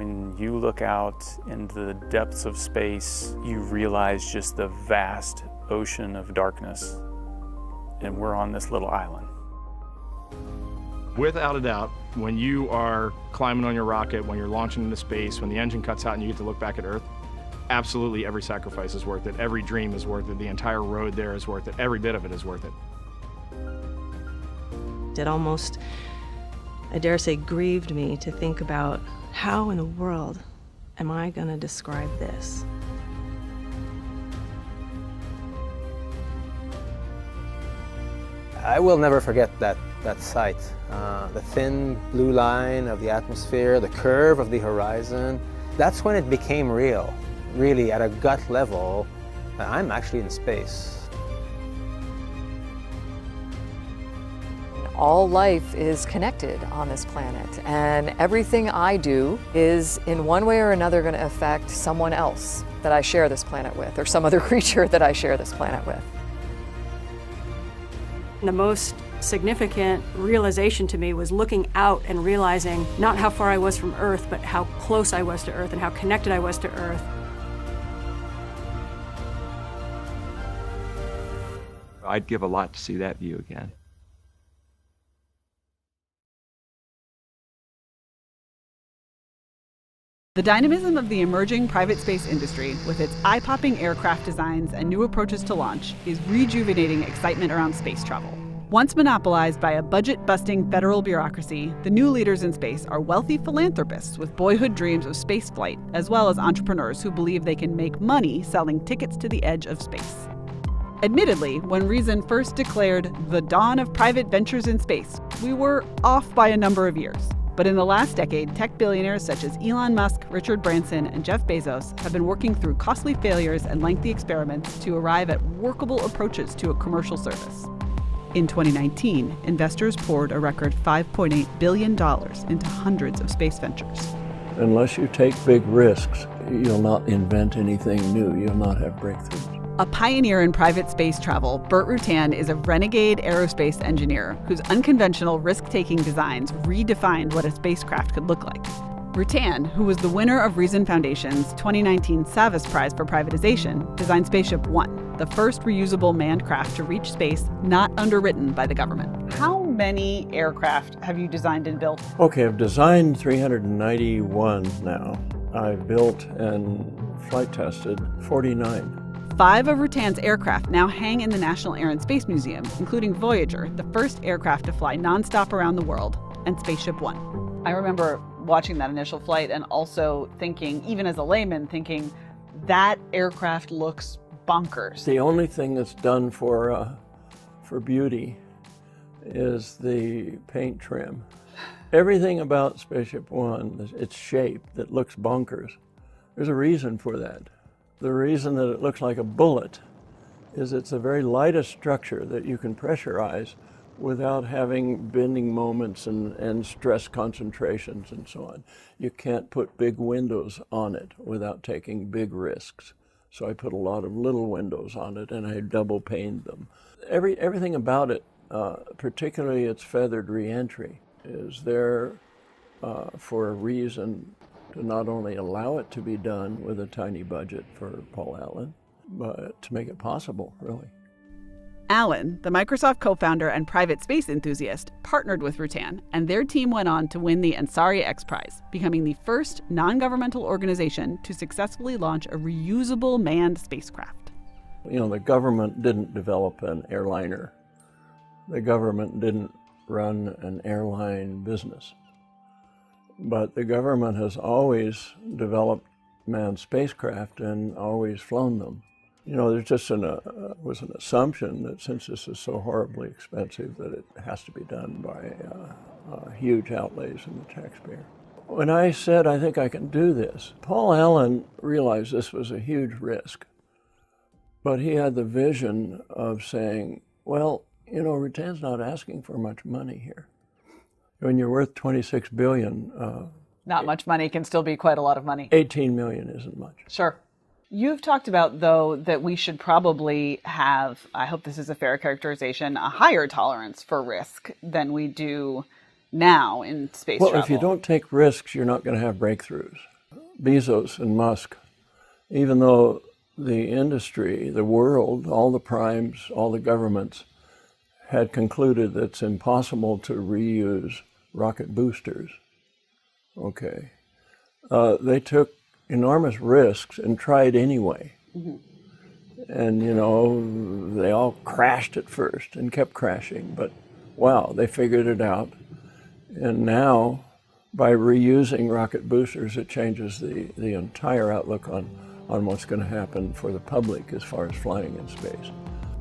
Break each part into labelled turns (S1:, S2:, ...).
S1: When you look out into the depths of space, you realize just the vast ocean of darkness, and we're on this little island.
S2: Without a doubt, when you are climbing on your rocket, when you're launching into space, when the engine cuts out and you get to look back at Earth, absolutely every sacrifice is worth it. Every dream is worth it. The entire road there is worth it. Every bit of it is worth it.
S3: It almost, I dare say, grieved me to think about how in the world am I going to describe this?
S4: I will never forget that sight. The thin blue line of the atmosphere, the curve of the horizon. That's when it became real. Really, at a gut level, I'm actually in space.
S5: All life is connected on this planet, and everything I do is in one way or another going to affect someone else that I share this planet with, or some other creature that I share this planet with.
S6: The most significant realization to me was looking out and realizing not how far I was from Earth, but how close I was to Earth and how connected I was to Earth.
S7: I'd give a lot to see that view again.
S8: The dynamism of the emerging private space industry, with its eye-popping aircraft designs and new approaches to launch, is rejuvenating excitement around space travel. Once monopolized by a budget-busting federal bureaucracy, the new leaders in space are wealthy philanthropists with boyhood dreams of spaceflight, as well as entrepreneurs who believe they can make money selling tickets to the edge of space. Admittedly, when Reason first declared the dawn of private ventures in space, we were off by a number of years. But in the last decade, tech billionaires such as Elon Musk, Richard Branson, and Jeff Bezos have been working through costly failures and lengthy experiments to arrive at workable approaches to a commercial service. In 2019, investors poured a record $5.8 billion into hundreds of space ventures.
S9: Unless you take big risks, you'll not invent anything new. You'll not have breakthroughs.
S8: A pioneer in private space travel, Burt Rutan is a renegade aerospace engineer whose unconventional risk-taking designs redefined what a spacecraft could look like. Rutan, who was the winner of Reason Foundation's 2019 Savas Prize for Privatization, designed Spaceship One, the first reusable manned craft to reach space not underwritten by the government. How many aircraft have you designed and built?
S9: Okay, I've designed 391 now. I've built and flight tested 49.
S8: 5 of Rutan's aircraft now hang in the National Air and Space Museum, including Voyager, the first aircraft to fly nonstop around the world, and Spaceship One. I remember watching that initial flight and also thinking, even as a layman, thinking that aircraft looks bonkers.
S9: The only thing that's done for beauty is the paint trim. Everything about Spaceship One, its shape that looks bonkers, there's a reason for that. The reason that it looks like a bullet is it's the very lightest structure that you can pressurize without having bending moments and stress concentrations and so on. You can't put big windows on it without taking big risks. So I put a lot of little windows on it and I double paned them. Everything about it, particularly its feathered reentry, is there for a reason to not only allow it to be done with a tiny budget for Paul Allen, but to make it possible, really.
S8: Allen, the Microsoft co-founder and private space enthusiast, partnered with Rutan, and their team went on to win the Ansari X Prize, becoming the first non-governmental organization to successfully launch a reusable manned spacecraft.
S9: You know, the government didn't develop an airliner. The government didn't run an airline business. But the government has always developed manned spacecraft and always flown them. You know, there's just was an assumption that since this is so horribly expensive that it has to be done by huge outlays in the taxpayer. When I said, I think I can do this, Paul Allen realized this was a huge risk. But he had the vision of saying, well, you know, Rutan's not asking for much money here. When you're worth $26 billion,
S8: not much money can still be quite a lot of money.
S9: 18 million isn't much.
S8: Sure. You've talked about, though, that we should probably have, I hope this is a fair characterization, a higher tolerance for risk than we do now in space travel.
S9: Well, if you don't take risks, you're not going to have breakthroughs. Bezos and Musk, even though the industry, the world, all the primes, all the governments had concluded that it's impossible to reuse rocket boosters, okay, they took enormous risks and tried anyway. And, you know, they all crashed at first and kept crashing, but wow, they figured it out. And now, by reusing rocket boosters, it changes the entire outlook on what's going to happen for the public as far as flying in space.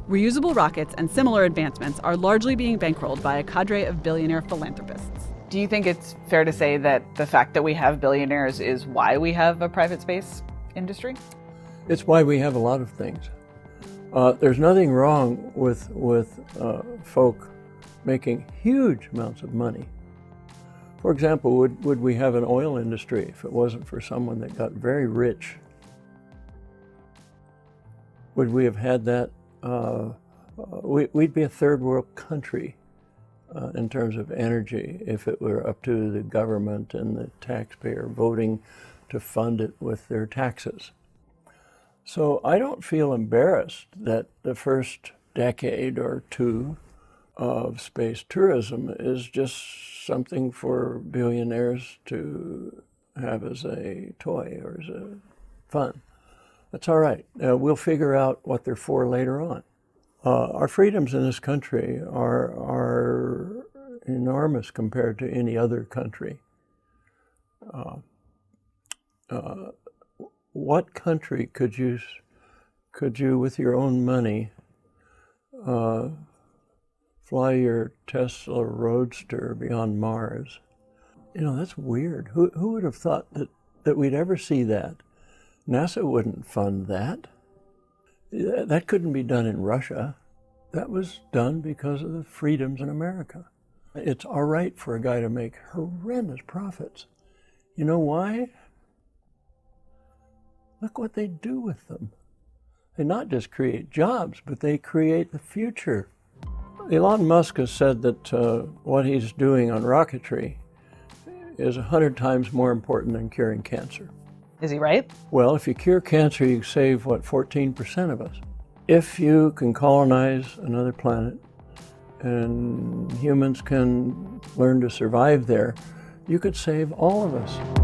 S8: Reusable rockets and similar advancements are largely being bankrolled by a cadre of billionaire philanthropists.
S10: Do you think it's fair to say that the fact that we have billionaires is why we have a private space industry?
S9: It's why we have a lot of things. There's nothing wrong with folk making huge amounts of money. For example, would we have an oil industry if it wasn't for someone that got very rich? Would we have had that? We'd be a third world country in terms of energy if it were up to the government and the taxpayer voting to fund it with their taxes. So I don't feel embarrassed that the first decade or two of space tourism is just something for billionaires to have as a toy or as a fun. That's all right. We'll figure out what they're for later on. Our freedoms in this country are enormous compared to any other country. What country could you, with your own money, fly your Tesla Roadster beyond Mars? You know, that's weird. Who would have thought that we'd ever see that? NASA wouldn't fund that. That couldn't be done in Russia. That was done because of the freedoms in America. It's all right for a guy to make horrendous profits. You know why? Look what they do with them. They not just create jobs, but they create the future. Elon Musk has said that what he's doing on rocketry is 100 times more important than curing cancer.
S10: Is he right?
S9: Well, if you cure cancer, you save, 14% of us. If you can colonize another planet and humans can learn to survive there, you could save all of us.